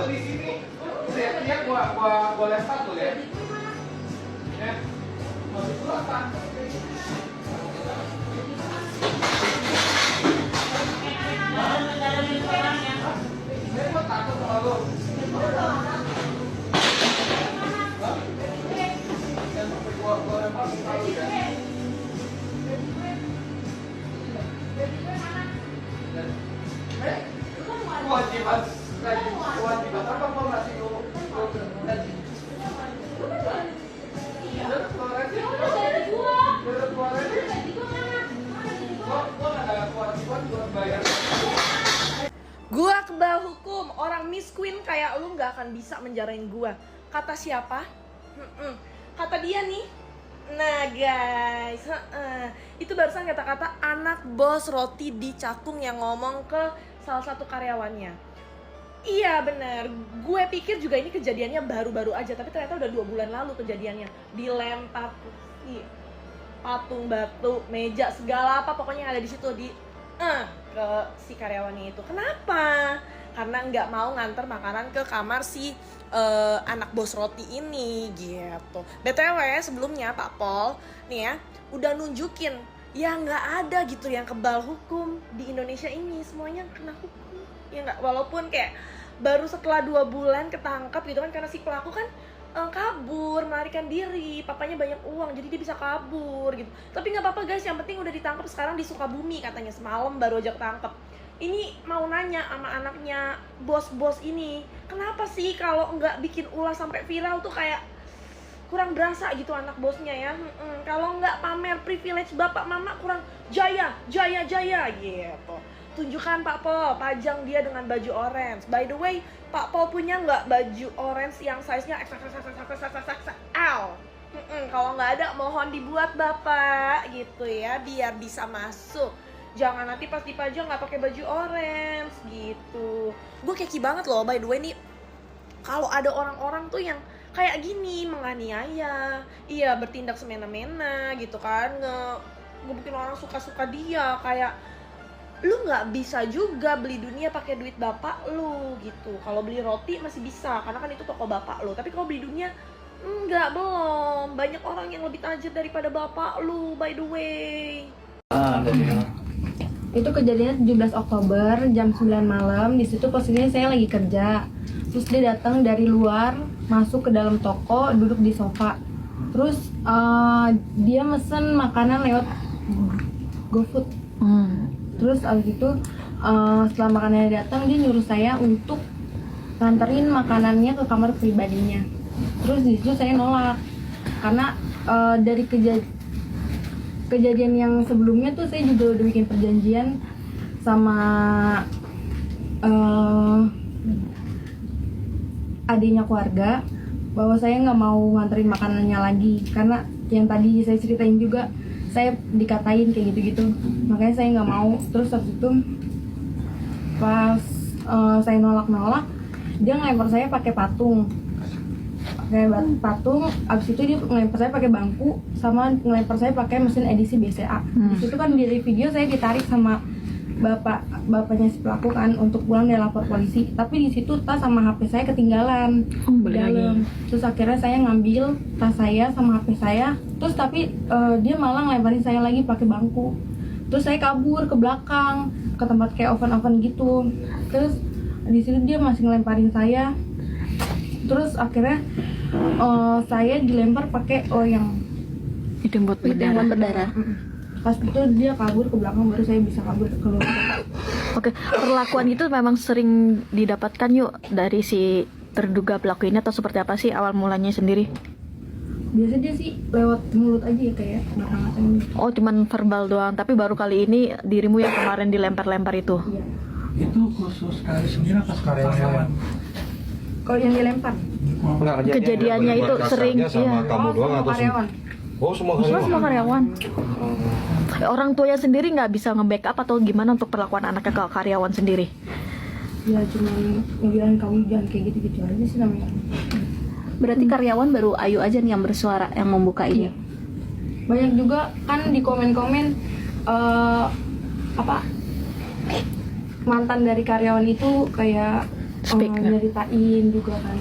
di sini. Lihat gua lempar tuh ya. Ya. Masih pulang. Saya takut sama lu. Gua lempar selalu ya. Kewajiban apa mau ngasih lu gaji? Gua kebal hukum, orang Miss Queen kayak lu nggak akan bisa menjarain gua. Kata siapa? Kata dia nih. Nah guys, itu barusan kata-kata anak bos roti di Cakung yang ngomong ke salah satu karyawannya. Iya bener, gue pikir juga ini kejadiannya baru-baru aja, tapi ternyata udah 2 bulan lalu kejadiannya. Dilempar kursi, patung batu, meja, segala apa pokoknya yang ada di situ ke si karyawannya itu. Kenapa? Karena nggak mau nganter makanan ke kamar si anak bos roti ini gitu. BTW sebelumnya Pak Pol nih ya udah nunjukin ya nggak ada gitu yang kebal hukum di Indonesia ini, semuanya kena hukum ya nggak, walaupun kayak baru setelah 2 bulan ketangkap gitu kan, karena si pelaku kan kabur, melarikan diri, papanya banyak uang jadi dia bisa kabur gitu. Tapi nggak apa-apa guys, yang penting udah ditangkap sekarang di Sukabumi katanya, semalam baru aja ketangkep. Ini mau nanya sama anaknya bos-bos ini, kenapa sih kalau nggak bikin ulah sampai viral tuh kayak kurang berasa gitu anak bosnya ya. Kalau nggak pamer privilege bapak mama kurang jaya gitu. Tunjukkan Pak Pol, pajang dia dengan baju orange. By the way, Pak Pol punya nggak baju orange yang size-nya XXL? Kalau nggak ada, mohon dibuat Bapak gitu ya, biar bisa masuk. Jangan nanti pas dipajang nggak pakai baju orange gitu. Gue keki banget loh, by the way nih. Kalau ada orang-orang tuh yang kayak gini, menganiaya, iya bertindak semena-mena gitu kan, ngebikin orang suka-suka dia, kayak lu nggak bisa juga beli dunia pakai duit bapak lu gitu. Kalau beli roti masih bisa karena kan itu toko bapak lu, tapi kalau beli dunia enggak, belum. Banyak orang yang lebih tajir daripada bapak lu, by the way. Itu kejadiannya 17 Oktober jam 9 malam. Di situ posisinya saya lagi kerja. Terus dia datang dari luar, masuk ke dalam toko, duduk di sofa. Terus dia mesen makanan lewat GoFood. Terus abis itu setelah makanannya datang, dia nyuruh saya untuk nganterin makanannya ke kamar pribadinya. Terus di situ saya nolak karena dari kejadian yang sebelumnya tuh saya juga udah bikin perjanjian sama adiknya keluarga bahwa saya nggak mau nganterin makanannya lagi, karena yang tadi saya ceritain juga saya dikatain kayak gitu-gitu, makanya saya nggak mau. Terus habis itu pas saya nolak, dia ngelempar saya pakai patung. Abis itu dia ngelempar saya pakai bangku, sama ngelempar saya pakai mesin edisi BCA. Di situ kan dari video saya ditarik sama bapaknya si pelaku kan untuk pulang dan lapor polisi. Tapi di situ tas sama HP saya ketinggalan di dalam. Terus akhirnya saya ngambil tas saya sama HP saya. Terus tapi dia malah ngelemparin saya lagi pakai bangku. Terus saya kabur ke belakang ke tempat kayak oven gitu. Terus di situ dia masih ngelemparin saya. Terus akhirnya saya dilempar pakai loyang. Itu yang buat berdarah. Pas itu dia kabur ke belakang, baru saya bisa kabur keluar. Oke, perlakuan itu memang sering didapatkan yuk dari si terduga pelaku ini, atau seperti apa sih awal mulanya sendiri? Biasanya dia sih lewat mulut aja ya, kayak ngata-ngatain gitu. Oh, cuman verbal doang, tapi baru kali ini dirimu yang kemarin dilempar-lempar itu? Iya. Itu khusus kali sendiri apa karyawan? Kalau yang dilempar? Kejadiannya itu sering sama kamu doang atau karyawan? Oh, semua karyawan. Orang tuanya sendiri nggak bisa nge-backup atau gimana untuk perlakuan anaknya ke karyawan sendiri? Ya cuma ngebilang kamu jangan kayak gitu-gitu aja sih namanya. Berarti karyawan baru Ayu aja nih yang bersuara, yang membuka ini. Iya. Banyak juga kan di komen-komen mantan dari karyawan itu kayak nyeritain juga kan.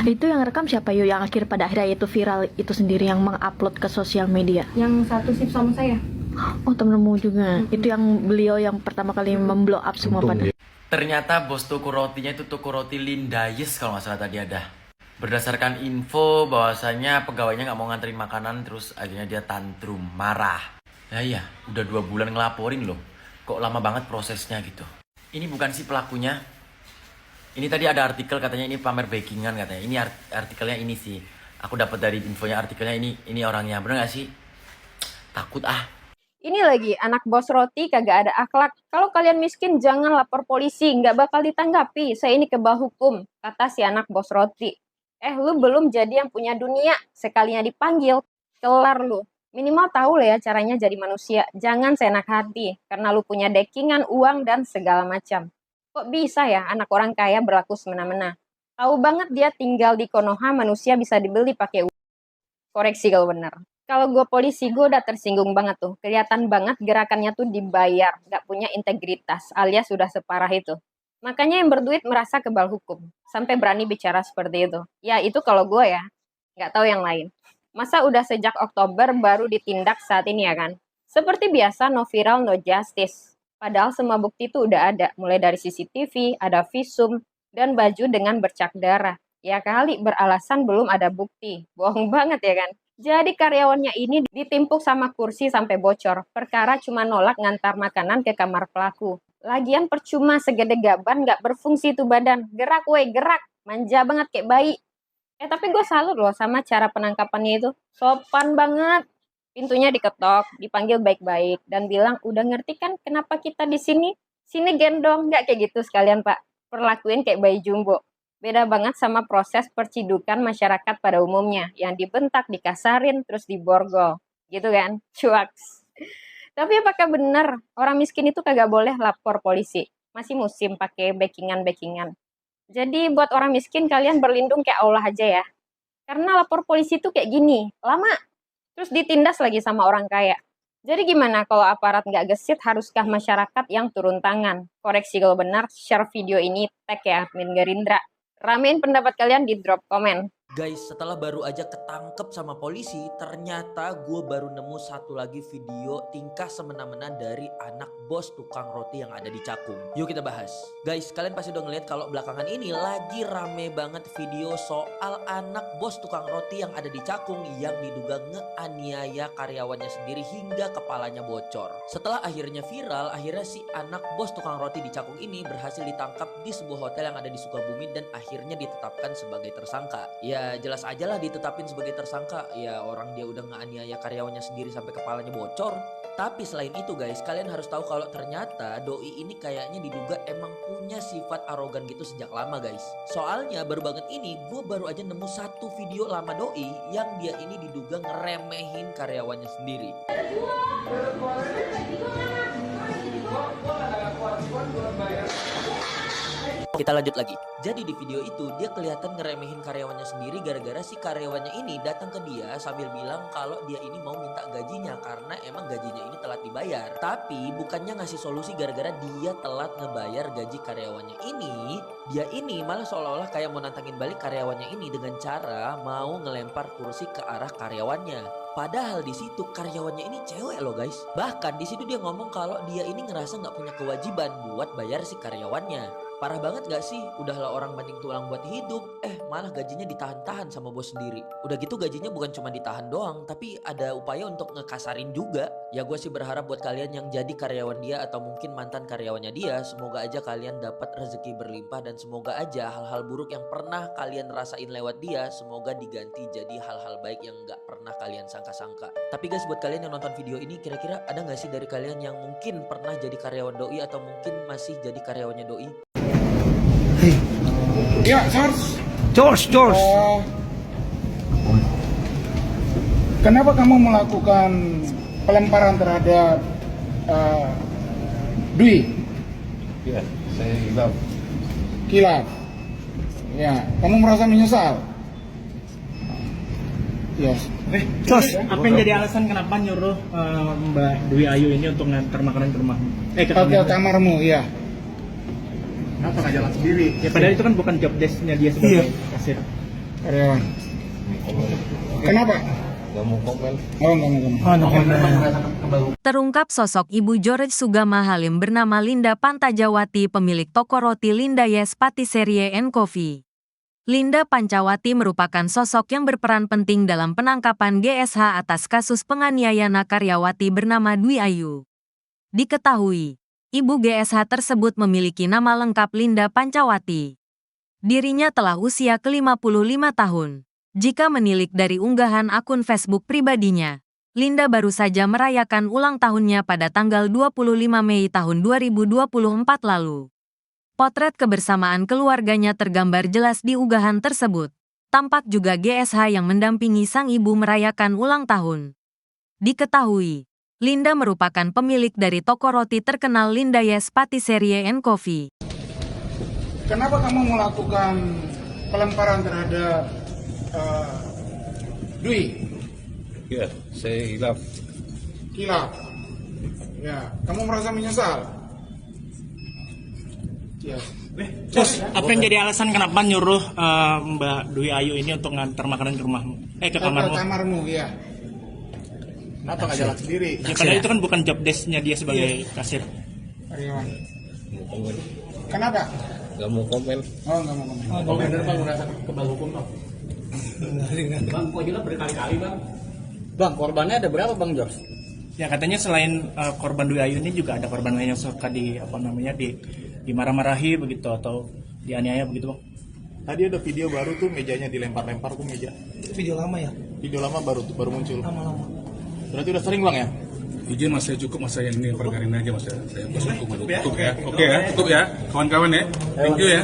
Itu yang rekam siapa yuk? Yang pada akhirnya itu viral itu sendiri yang mengupload ke sosial media? Yang satu sip sama saya. Oh, temenmu juga. Itu yang beliau yang pertama kali memblow up semua Untung pada. dia. Ternyata bos toko rotinya itu toko roti Lindayes kalau nggak salah tadi ada. Berdasarkan info bahwasanya pegawainya nggak mau nganterin makanan terus akhirnya dia tantrum, marah. Nah iya, udah 2 bulan ngelaporin loh. Kok lama banget prosesnya gitu. Ini bukan si pelakunya. Ini tadi ada artikel katanya ini pamer backingan katanya. Ini artikelnya ini sih. Aku dapat dari infonya artikelnya ini orangnya. Bener gak sih? Takut ah. Ini lagi, anak bos roti kagak ada akhlak. Kalau kalian miskin, jangan lapor polisi. Nggak bakal ditanggapi. Saya ini kebal hukum, kata si anak bos roti. Lu belum jadi yang punya dunia. Sekalinya dipanggil, kelar lu. Minimal tahu lah ya caranya jadi manusia. Jangan seenak hati, karena lu punya dekingan, uang, dan segala macam. Kok bisa ya anak orang kaya berlaku semena-mena? Tahu banget dia tinggal di Konoha, manusia bisa dibeli pakai uang. Koreksi kalau benar. Kalau gue polisi, gue udah tersinggung banget tuh. Kelihatan banget gerakannya tuh dibayar. Gak punya integritas, alias sudah separah itu. Makanya yang berduit merasa kebal hukum. Sampai berani bicara seperti itu. Ya itu kalau gue ya. Gak tahu yang lain. Masa udah sejak Oktober baru ditindak saat ini ya kan? Seperti biasa, no viral, no justice. Padahal semua bukti itu udah ada. Mulai dari CCTV, ada visum, dan baju dengan bercak darah. Ya kali beralasan belum ada bukti. Bohong banget ya kan? Jadi karyawannya ini ditimpuk sama kursi sampai bocor. Perkara cuma nolak ngantar makanan ke kamar pelaku. Lagian percuma segede gaban gak berfungsi tuh badan. Gerak weh, gerak. Manja banget kayak bayi. Tapi gue salut loh sama cara penangkapannya itu. Sopan banget. Pintunya diketok, dipanggil baik-baik. Dan bilang, udah ngerti kan kenapa kita di sini? Sini gendong. Gak kayak gitu sekalian pak. Perlakuin kayak bayi jumbo. Beda banget sama proses percidukan masyarakat pada umumnya. Yang dibentak, dikasarin, terus diborgol. Gitu kan? Cuaks. Tapi apakah benar orang miskin itu kagak boleh lapor polisi? Masih musim pakai backingan-backingan. Jadi buat orang miskin kalian berlindung kayak Allah aja ya. Karena lapor polisi itu kayak gini. Lama. Terus ditindas lagi sama orang kaya. Jadi gimana kalau aparat nggak gesit, haruskah masyarakat yang turun tangan? Koreksi kalau benar, share video ini, tag ya admin Gerindra. Ramein pendapat kalian di drop komen. Guys, setelah baru aja ketangkep sama polisi, ternyata gue baru nemu satu lagi video tingkah semena-mena dari anak bos tukang roti yang ada di Cakung. Yuk kita bahas. Guys, kalian pasti udah ngeliat kalau belakangan ini lagi rame banget video soal anak bos tukang roti yang ada di Cakung yang diduga ngeaniaya karyawannya sendiri hingga kepalanya bocor. Setelah akhirnya viral, akhirnya si anak bos tukang roti di Cakung ini berhasil ditangkap di sebuah hotel yang ada di Sukabumi dan akhirnya ditetapkan sebagai tersangka. Ya jelas aja lah ditetapin sebagai tersangka. Ya orang dia udah ngeaniaya karyawannya sendiri sampai kepalanya bocor. Tapi selain itu guys, kalian harus tahu kalau ternyata doi ini kayaknya diduga emang punya sifat arogan gitu sejak lama guys. Soalnya baru banget ini gue baru aja nemu satu video lama doi yang dia ini diduga ngeremehin karyawannya sendiri. Kita lanjut lagi. Jadi di video itu dia kelihatan ngeremehin karyawannya sendiri gara-gara si karyawannya ini datang ke dia sambil bilang kalau dia ini mau minta gajinya karena emang gajinya ini telat dibayar. Tapi bukannya ngasih solusi gara-gara dia telat ngebayar gaji karyawannya ini, dia ini malah seolah-olah kayak mau nantangin balik karyawannya ini dengan cara mau ngelempar kursi ke arah karyawannya. Padahal di situ karyawannya ini cewek loh guys. Bahkan di situ dia ngomong kalau dia ini ngerasa nggak punya kewajiban buat bayar si karyawannya. Parah banget gak sih? Udahlah orang banting tulang buat hidup, malah gajinya ditahan-tahan sama bos sendiri. Udah gitu gajinya bukan cuma ditahan doang, tapi ada upaya untuk ngekasarin juga. Ya gue sih berharap buat kalian yang jadi karyawan dia atau mungkin mantan karyawannya dia, semoga aja kalian dapat rezeki berlimpah dan semoga aja hal-hal buruk yang pernah kalian rasain lewat dia, semoga diganti jadi hal-hal baik yang gak pernah kalian sangka-sangka. Tapi guys, buat kalian yang nonton video ini, kira-kira ada gak sih dari kalian yang mungkin pernah jadi karyawan doi atau mungkin masih jadi karyawannya doi? Ya, George. Kenapa kamu melakukan pelemparan terhadap Dwi? Ya, saya hilaf. Kilaf. Ya, kamu merasa menyesal? Yes. Jos, apa yang jadi alasan kenapa nyuruh Mbak Dwi Ayu ini untuk ngantar makanan ke rumah? Ke kamarmu, ya. Kenapa nggak jalan sendiri? Ya padahal itu kan bukan job desk-nya dia sebagai kasir. Karyawan. Kenapa? Nggak mau komen. Oh, nggak mau komen. Terungkap sosok Ibu George Sugama Halim bernama Linda Pantajawati, pemilik toko roti Linda Yes Patisserie and Coffee. Linda Pancawati merupakan sosok yang berperan penting dalam penangkapan GSH atas kasus penganiayaan karyawati bernama Dwi Ayu. Diketahui, Ibu GSH tersebut memiliki nama lengkap Linda Pancawati. Dirinya telah usia ke-55 tahun. Jika menilik dari unggahan akun Facebook pribadinya, Linda baru saja merayakan ulang tahunnya pada tanggal 25 Mei tahun 2024 lalu. Potret kebersamaan keluarganya tergambar jelas di unggahan tersebut. Tampak juga GSH yang mendampingi sang ibu merayakan ulang tahun. Diketahui, Linda merupakan pemilik dari toko roti terkenal Linda Yes Patisserie and Coffee. Kenapa kamu melakukan pelemparan terhadap Dwi? Ya, saya hilaf. Hilaf. Ya, kamu merasa menyesal? Ya. Terus apa yang jadi alasan kenapa nyuruh Mbak Dwi Ayu ini untuk ngantar makanan ke rumahmu? Ke kamarmu? Kamarmu, ya. Kenapa nggak jalan sendiri? Ya padahal itu kan bukan job desk-nya dia sebagai kasir. Karyawan. Mau komen. Kenapa? Nggak mau komen. Oh, nggak mau komen. Komen Bang merasa kebal hukum Bang. Bang, kok juga berkali-kali Bang. Bang, korbannya ada berapa Bang George? Ya katanya selain korban Dwi Ayu ini juga ada korban lain yang suka dimarah-marahi begitu atau dianiaya begitu Bang. Tadi ada video baru tuh, mejanya dilempar-lempar tuh meja. Itu video lama ya? Video lama baru muncul. Lama-lama. Berarti udah sering Bang ya? Izin mas, saya cukup mas, saya ini pergarin aja mas, saya cukup ya. Oke ya, cukup ya kawan-kawan ya. Thank you ya.